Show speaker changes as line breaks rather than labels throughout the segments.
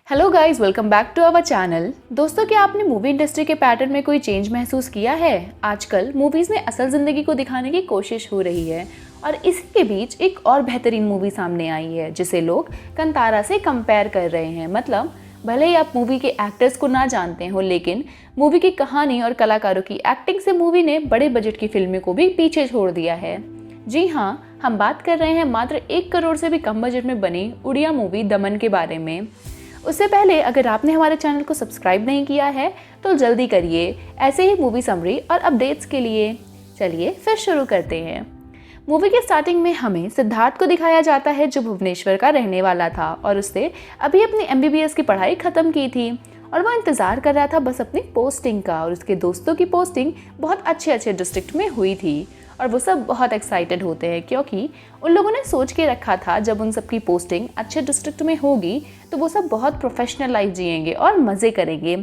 Hello guys, welcome back to our channel. दोस्तों, क्या आपने मूवी इंडस्ट्री के पैटर्न में कोई चेंज महसूस किया है? आजकल मूवीज़ में असल ज़िंदगी को दिखाने की कोशिश हो रही है और इसी के बीच एक और बेहतरीन मूवी सामने आई है जिसे लोग कंतारा से कंपेयर कर रहे हैं। मतलब भले ही आप मूवी के एक्टर्स को ना जानते हो, लेकिन मूवी की कहानी और कलाकारों की एक्टिंग से मूवी ने बड़े बजट की फिल्में को भी पीछे छोड़ दिया है। जी हाँ, हम बात कर रहे हैं मात्र 1 करोड़ से भी कम बजट में बनी उड़िया मूवी दमन के बारे में। उससे पहले अगर आपने हमारे चैनल को सब्सक्राइब नहीं किया है तो जल्दी करिए ऐसे ही मूवी समरी और अपडेट्स के लिए। चलिए फिर शुरू करते हैं। मूवी के स्टार्टिंग में हमें सिद्धार्थ को दिखाया जाता है जो भुवनेश्वर का रहने वाला था और उसने अभी अपनी MBBS की पढ़ाई ख़त्म की थी और वह इंतज़ार कर रहा था बस अपनी पोस्टिंग का। और उसके दोस्तों की पोस्टिंग बहुत अच्छे डिस्ट्रिक्ट में हुई थी और वो सब बहुत एक्साइटेड होते हैं क्योंकि उन लोगों ने सोच के रखा था जब उन सबकी पोस्टिंग अच्छे डिस्ट्रिक्ट में होगी तो वो सब बहुत प्रोफेशनल लाइफ जिएंगे और मज़े करेंगे।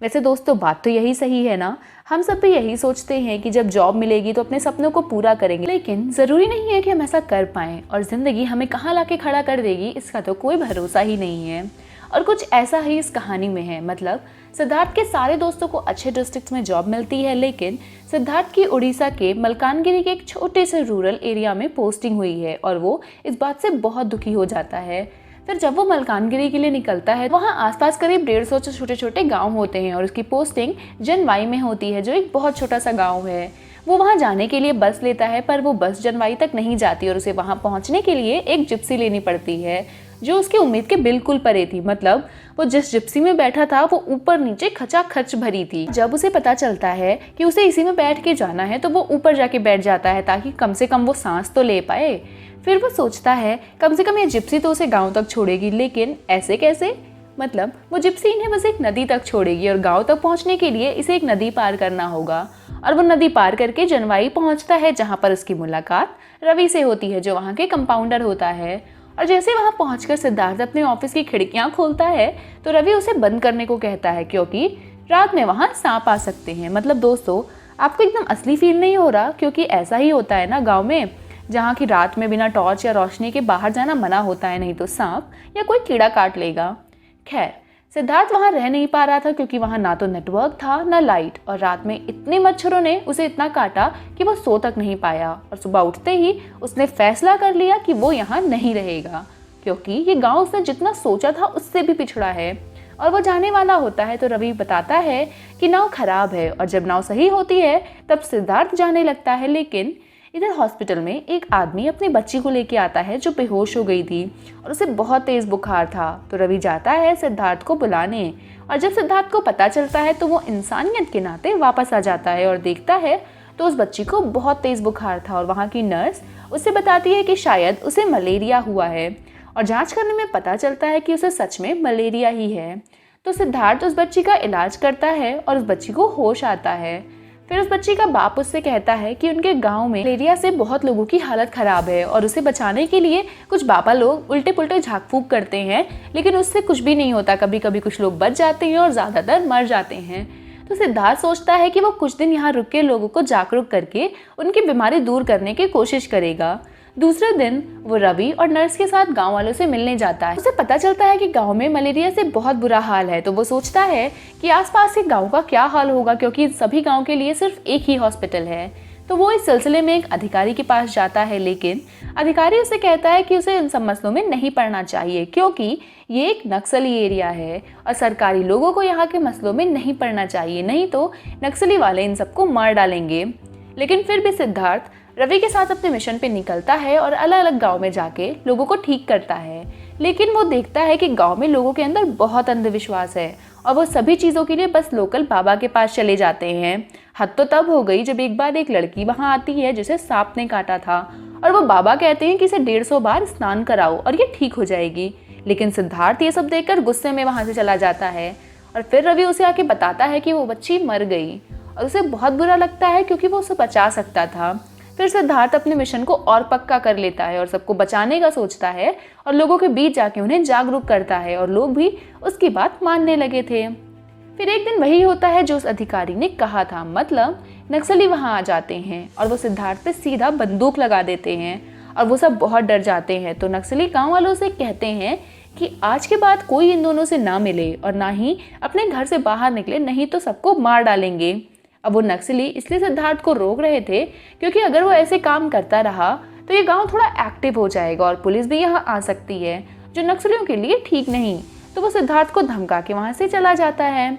वैसे दोस्तों, बात तो यही सही है ना। हम सब भी यही सोचते हैं कि जब जॉब मिलेगी तो अपने सपनों को पूरा करेंगे, लेकिन ज़रूरी नहीं है कि हम ऐसा कर पाएँ और ज़िंदगी हमें कहाँ ला के खड़ा कर देगी इसका तो कोई भरोसा ही नहीं है। और कुछ ऐसा ही इस कहानी में है। मतलब सिद्धार्थ के सारे दोस्तों को अच्छे डिस्ट्रिक्ट में जॉब मिलती है, लेकिन सिद्धार्थ की उड़ीसा के मलकानगिरी के एक छोटे से रूरल एरिया में पोस्टिंग हुई है और वो इस बात से बहुत दुखी हो जाता है। फिर जब वो मलकानगिरी के लिए निकलता है, वहाँ आसपास करीब 150 छोटे छोटे गांव होते हैं और उसकी पोस्टिंग जनवाई में होती है जो एक बहुत छोटा सा गाँव है। वो वहाँ जाने के लिए बस लेता है पर वो बस जनवाई तक नहीं जाती और उसे वहाँ पहुँचने के लिए एक जिप्सी लेनी पड़ती है जो उसकी उम्मीद के बिल्कुल परे थी। मतलब वो जिस जिप्सी में बैठा था वो ऊपर नीचे खचाखच भरी थी। जब उसे पता चलता है कि उसे इसी में बैठ के जाना है तो वो ऊपर जाके बैठ जाता है ताकि कम से कम वो सांस तो ले पाए। फिर वो सोचता है कम से कम ये जिप्सी तो उसे गाँव तक छोड़ेगी, लेकिन ऐसे कैसे? मतलब वो जिप्सी इन्हें बस एक नदी तक छोड़ेगी और गाँव तक पहुँचने के लिए इसे एक नदी पार करना होगा। और वो नदी पार करके जनवाई पहुँचता है जहाँ पर उसकी मुलाकात रवि से होती है जो वहाँ के कंपाउंडर होता है। और जैसे वहाँ पहुंचकर सिद्धार्थ अपने ऑफिस की खिड़कियां खोलता है तो रवि उसे बंद करने को कहता है क्योंकि रात में वहाँ सांप आ सकते हैं। मतलब दोस्तों, आपको एकदम असली फील नहीं हो रहा? क्योंकि ऐसा ही होता है ना गांव में, जहाँ की रात में बिना टॉर्च या रोशनी के बाहर जाना मना होता है, नहीं तो सांप या कोई कीड़ा काट लेगा। खैर, सिद्धार्थ वहाँ रह नहीं पा रहा था क्योंकि वहाँ ना तो नेटवर्क था ना लाइट और रात में इतने मच्छरों ने उसे इतना काटा कि वो सो तक नहीं पाया। और सुबह उठते ही उसने फैसला कर लिया कि वो यहाँ नहीं रहेगा क्योंकि ये गांव उसने जितना सोचा था उससे भी पिछड़ा है। और वो जाने वाला होता है तो रवि बताता है कि नाव खराब है और जब नाव सही होती है तब सिद्धार्थ जाने लगता है। लेकिन इधर हॉस्पिटल में एक आदमी अपनी बच्ची को लेके आता है जो बेहोश हो गई थी और उसे बहुत तेज बुखार था। तो रवि जाता है सिद्धार्थ को बुलाने और जब सिद्धार्थ को पता चलता है तो वो इंसानियत के नाते वापस आ जाता है और देखता है तो उस बच्ची को बहुत तेज बुखार था और वहाँ की नर्स उसे बताती है कि शायद उसे मलेरिया हुआ है और जांच करने में पता चलता है कि उसे सच में मलेरिया ही है। तो सिद्धार्थ उस बच्ची का इलाज करता है और उस बच्ची को होश आता है। फिर उस बच्ची का बाप उससे कहता है कि उनके गांव में मलेरिया से बहुत लोगों की हालत खराब है और उसे बचाने के लिए कुछ बाबा लोग उल्टे पुल्टे झाक फूक करते हैं, लेकिन उससे कुछ भी नहीं होता। कभी कभी कुछ लोग बच जाते हैं और ज़्यादातर मर जाते हैं। तो सिद्धार्थ सोचता है कि वो कुछ दिन यहाँ रुक के लोगों को जागरूक करके उनकी बीमारी दूर करने की कोशिश करेगा। दूसरे दिन वो रवि और नर्स के साथ गांव वालों से मिलने जाता है। उसे पता चलता है कि गांव में मलेरिया से बहुत बुरा हाल है। तो वो सोचता है कि आसपास के गांव का क्या हाल होगा क्योंकि सभी गांव के लिए सिर्फ एक ही हॉस्पिटल है। तो वो इस सिलसिले में एक अधिकारी के पास जाता है, लेकिन अधिकारी उसे कहता है कि उसे इन सब मसलों में नहीं पड़ना चाहिए क्योंकि ये एक नक्सली एरिया है और सरकारी लोगों को यहाँ के मसलों में नहीं पड़ना चाहिए, नहीं तो नक्सली वाले इन सबको मार डालेंगे। लेकिन फिर भी सिद्धार्थ रवि के साथ अपने मिशन पे निकलता है और अलग अलग गांव में जाके लोगों को ठीक करता है। लेकिन वो देखता है कि गांव में लोगों के अंदर बहुत अंधविश्वास है और वो सभी चीज़ों के लिए बस लोकल बाबा के पास चले जाते हैं। हद तो तब हो गई जब एक बार एक लड़की वहाँ आती है जिसे सांप ने काटा था और वो बाबा कहते हैं कि इसे 150 बार स्नान कराओ और ये ठीक हो जाएगी। लेकिन सिद्धार्थ ये सब देखकर गुस्से में वहाँ से चला जाता है और फिर रवि उसे आके बताता है कि वो बच्ची मर गई और उसे बहुत बुरा लगता है क्योंकि वो उसे बचा सकता था। फिर सिद्धार्थ अपने मिशन को और पक्का कर लेता है और सबको बचाने का सोचता है और लोगों के बीच जाके उन्हें जागरूक करता है और लोग भी उसकी बात मानने लगे थे। फिर एक दिन वही होता है जो उस अधिकारी ने कहा था। मतलब नक्सली वहां आ जाते हैं और वो सिद्धार्थ पे सीधा बंदूक लगा देते हैं और वो सब बहुत डर जाते हैं। तो नक्सली गांव वालों से कहते हैं कि आज के बाद कोई इन दोनों से ना मिले और ना ही अपने घर से बाहर निकले, नहीं तो सबको मार डालेंगे। अब वो नक्सली इसलिए सिद्धार्थ को रोक रहे थे क्योंकि अगर वो ऐसे काम करता रहा तो ये गांव थोड़ा एक्टिव हो जाएगा और पुलिस भी यहाँ आ सकती है, जो नक्सलियों के लिए ठीक नहीं। तो वो सिद्धार्थ को धमका के वहाँ से चला जाता है।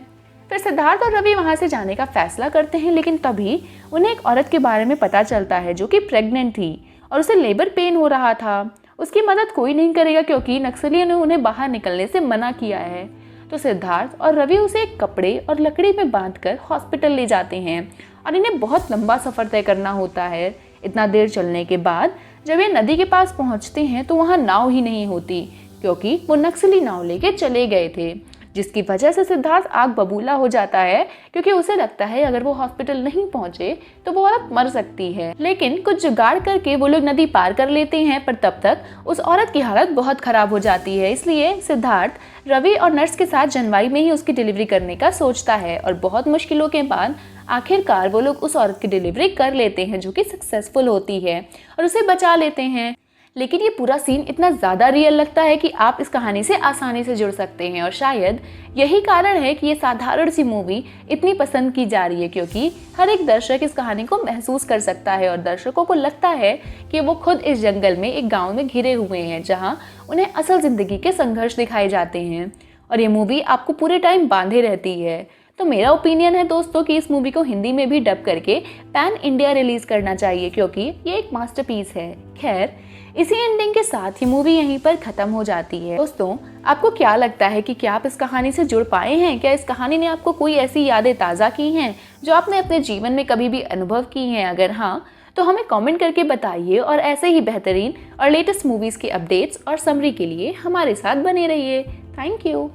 फिर सिद्धार्थ और रवि वहाँ से जाने का फैसला करते हैं, लेकिन तभी उन्हें एक औरत के बारे में पता चलता है जो कि प्रेग्नेंट थी और उसे लेबर पेन हो रहा था। उसकी मदद कोई नहीं करेगा क्योंकि नक्सलियों ने उन्हें बाहर निकलने से मना किया है। तो सिद्धार्थ और रवि उसे एक कपड़े और लकड़ी में बांधकर हॉस्पिटल ले जाते हैं और इन्हें बहुत लंबा सफ़र तय करना होता है। इतना देर चलने के बाद जब ये नदी के पास पहुंचते हैं तो वहाँ नाव ही नहीं होती क्योंकि वो नक्सली नाव लेके चले गए थे, जिसकी वजह से सिद्धार्थ आग बबूला हो जाता है क्योंकि उसे लगता है अगर वो हॉस्पिटल नहीं पहुंचे तो वो औरत मर सकती है। लेकिन कुछ जुगाड़ करके वो लोग नदी पार कर लेते हैं, पर तब तक उस औरत की हालत बहुत खराब हो जाती है। इसलिए सिद्धार्थ रवि और नर्स के साथ जनवरी में ही उसकी डिलीवरी करने का सोचता है और बहुत मुश्किलों के बाद आखिरकार वो लोग उस औरत की डिलीवरी कर लेते हैं, जो कि सक्सेसफुल होती है और उसे बचा लेते हैं। लेकिन ये पूरा सीन इतना ज़्यादा रियल लगता है कि आप इस कहानी से आसानी से जुड़ सकते हैं और शायद यही कारण है कि ये साधारण सी मूवी इतनी पसंद की जा रही है, क्योंकि हर एक दर्शक इस कहानी को महसूस कर सकता है और दर्शकों को लगता है कि वो खुद इस जंगल में एक गाँव में घिरे हुए हैं जहाँ उन्हें असल ज़िंदगी के संघर्ष दिखाए जाते हैं और ये मूवी आपको पूरे टाइम बांधे रहती है। तो मेरा ओपिनियन है दोस्तों कि इस मूवी को हिंदी में भी डब करके पैन इंडिया रिलीज करना चाहिए क्योंकि ये एक मास्टरपीस है। खैर, इसी एंडिंग के साथ ही मूवी यहीं पर खत्म हो जाती है। दोस्तों, आपको क्या लगता है कि क्या आप इस कहानी से जुड़ पाए हैं? क्या इस कहानी ने आपको कोई ऐसी यादें ताज़ा की हैं जो आपने अपने जीवन में कभी भी अनुभव की हैं? अगर हाँ, तो हमें कमेंट करके बताइए और ऐसे ही बेहतरीन और लेटेस्ट मूवीज़ की अपडेट्स और समरी के लिए हमारे साथ बने रहिए। Thank you.